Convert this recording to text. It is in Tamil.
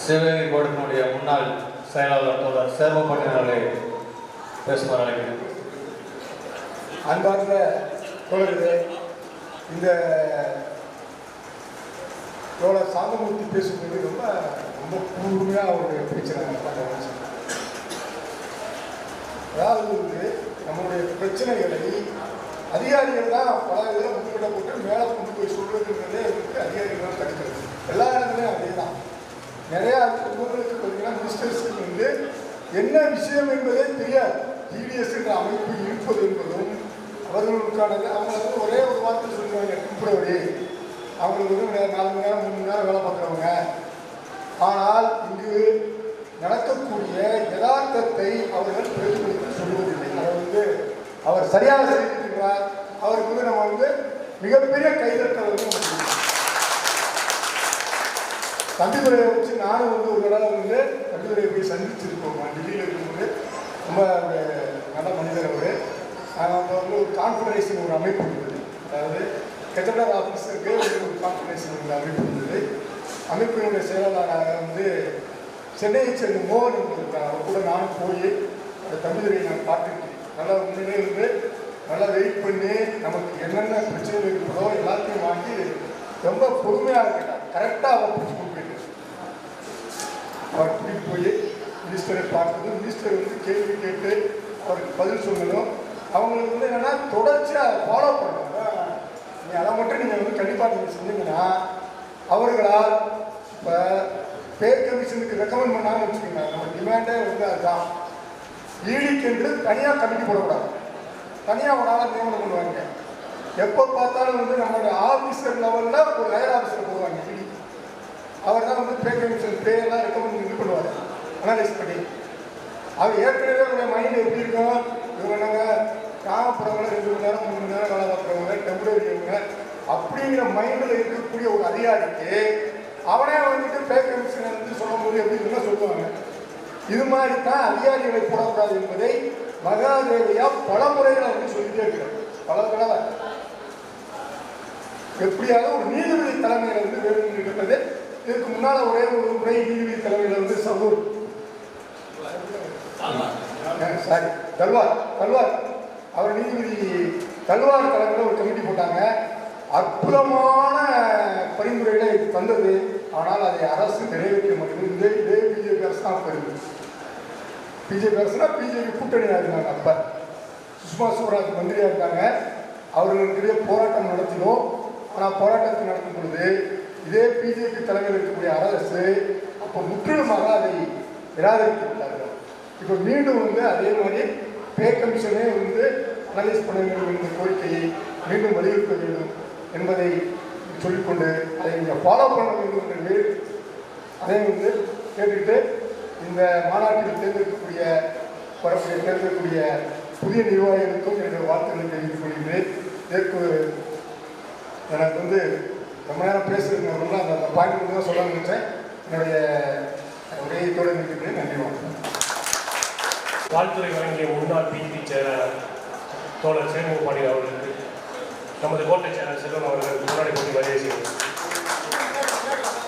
சிவகங்கை கோட்டத்தினுடைய முன்னாள் செயலாளர் தோழர் சேர்மப்பட்டின அவர்களை பேசுமாறு அழைக்கிறேன். அன்பார்ந்த தோழர்களே, இந்த தோழர் சாந்தமூர்த்தி பேசும்போது ரொம்ப ரொம்ப கூர்மையாக அவருடைய பேச்சு அதாவது நம்மளுடைய பிரச்சனைகளை அதிகாரிகள் தான் பல இதில் முன்னிட போட்டு மேலே கொண்டு போய் சொல்றதுங்கிறதே வந்து அதிகாரிகள் தான் தடுக்கிறது. எல்லா இடத்துலையும் அதே தான். நிறையா ஊர்களுக்கு பார்த்தீங்கன்னா மினிஸ்டர்ஸுக்கு வந்து என்ன விஷயம் என்பதே தெரியாது. டிடிஎஸ் என்ற அமைப்பு இருப்பது என்பதும் அவர்களுக்கானது. அவங்க வந்து ஒரே ஒரு வார்த்தை சொல்லுவாங்க, பிப்ரவரி அவங்களுக்கு வந்து 4 மணி நேரம் 3 மணி நேரம் வேலை பார்க்குறவங்க. ஆனால் இங்கு நடக்கக்கூடிய யதார்த்தத்தை அவர்கள் பிரதிபலித்து சொல்வதில்லை. அதை வந்து அவர் சரியாக செய்திருக்கிறார். அவருக்கு வந்து நம்ம வந்து மிகப்பெரிய கைதட்டல் வந்து தம்பிதுரையை வச்சு நானும் வந்து ஒரு தடவை வந்து தம்பிதுரையை போய் சந்திச்சிருக்கோம். டெல்லியில் இருக்கும்போது ரொம்ப நல்ல மனிதர் அவர். அப்போ வந்து ஒரு கான்ஃபரன்சிங் ஒரு அமைப்பு இருந்தது. அதாவது கெஜெண்டர் ஆஃபீஸருக்கு ஒரு கான்ஃபரன்சிங் ஒரு அமைப்பு இருந்தது. அமைப்பினுடைய செயலாளராக வந்து சென்னையை சேர்ந்த மோகன் இருக்கார். அவர் கூட நானும் போய் அந்த தம்பிதுரையை நான் பார்த்துருக்கேன். நல்லா உண்மையிலே இருந்து நல்லா வெயிட் பண்ணி நமக்கு என்னென்ன பிரச்சனைகள் இருக்கிறதோ எல்லாத்தையும் வாங்கி ரொம்ப பொறுமையாக இருக்கிட்டார். கரெக்டாக அவர் பிடிச்சி கொடுத்துட்டு அவர் கூட்டிகிட்டு போய் மினிஸ்டரை பார்க்குறது, மினிஸ்டர் வந்து கேள்வி கேட்டு அவருக்கு பதில் சொல்லணும். அவங்களுக்கு வந்து என்னென்னா தொடர்ச்சியாக ஃபாலோ பண்ணணும். நீங்கள் அதை மட்டும் நீங்கள் வந்து கண்டிப்பாக நீங்கள் செஞ்சீங்கன்னா அவர்களால் இப்போ பே கமிஷனுக்கு ரெக்கமெண்ட் பண்ணாங்கன்னு வச்சுக்கோங்க. நம்ம டிமாண்டே வந்து அதுதான். ஈடிக்கென்று தனியாக கமிட்டி போடக்கூடாது. தனியாக ஒரு ஆளாக நியமனம் பண்ணுவாங்க. எப்போ பார்த்தாலும் வந்து நம்மளோட ஆஃபீஸர் லெவலில் ஒரு ஹையர் ஆஃபீஸர் போடுவாங்க. ஈடி அவர் தான் வந்து பே கமிஷன் பேயெல்லாம் ரெக்கமெண்ட் இது பண்ணுவார், அனலைஸ் பண்ணி. அவர் ஏற்கனவே அவருடைய மைண்ட் எப்படி இருக்கும், இவங்க என்னங்க கிராமப்புறங்களை 2 மணி நேரம் 3 மணி நேரம் வேலை பார்க்குறவங்க, டெம்பரரிவங்க அப்படிங்கிற மைண்டில் இருக்கக்கூடிய ஒரு அதிகாரிக்கு அவனே வந்துட்டு பே கமிஷனை வந்து சொல்லும்போது எப்படி இருந்தால் சொல்லுவாங்க. இது மாதிரி தான் அதிகாரிகளை போடக்கூடாது என்பதை மகாதேவியா பல முறைகளை வந்து சொல்லிட்டே இருக்கிறார். பல தடவை எப்படியாவது ஒரு நீதிபதி தலைமையில வந்து வேணும் இருக்கிறது. இதுக்கு முன்னால் ஒரே ஒரு முறை நீதிபதி தலைமையில வந்து சகூர் தல்வார் அவர் நீதிபதி தல்வார் தலைமையில் ஒரு கமிட்டி போட்டாங்க. அற்புதமான பரிந்துரைகளை தந்தது. ஆனால் அதை அரசு நிறைவேற்ற மாட்டேங்குது. இதே பிஜேபி அரசு தான் வருது. பிஜேபி அரசுனா பிஜேபி கூட்டணியாக இருந்தாங்க. அப்போ சுஷ்மா ஸ்வராஜ் மந்திரியாக இருக்காங்க. அவர்களுக்கிடையே போராட்டம் நடத்தினோம். ஆனால் போராட்டத்தை நடத்தும் பொழுது இதே பிஜேபி தலைமையில் இருக்கக்கூடிய அரசு அப்போ முற்றிலுமாக அதை நிராகரித்து விட்டார்கள். இப்போ மீண்டும் வந்து அதே மாதிரி பே கமிஷனே வந்து அனலைஸ் பண்ண வேண்டும் என்ற கோரிக்கையை மீண்டும் வலியுறுத்த வேண்டும் என்பதை சொல்லிக்கொண்டு அதை நீங்கள் ஃபாலோ பண்ண வேண்டும் என்று அதை வந்து கேட்டுக்கிட்டு இந்த மாநாட்டில் தேர்ந்தெடுக்கக்கூடிய புதிய நிர்வாகிகளுக்கும் என்னுடைய வாழ்த்துக்களை தெரிவித்துக் கொள்கிறேன். இதற்கு எனக்கு வந்து ரொம்ப நேரம் பேசுகிறவங்க அந்த பாயிண்ட் மட்டும் தான் சொல்ல நினைச்சேன். என்னுடைய உரையத்தோடு நிற்கிறேன். நன்றி, வணக்கம். வாழ்த்துறை வழங்கிய முன்னாள் பிஜேபி செயலாளர் தோழர் சேமுகபாணி அவர்களுக்கு நமது கோட்டை செயலர் செல்வன் அவர்கள் முன்னாடி போட்டி வரைய செய்கிறார்.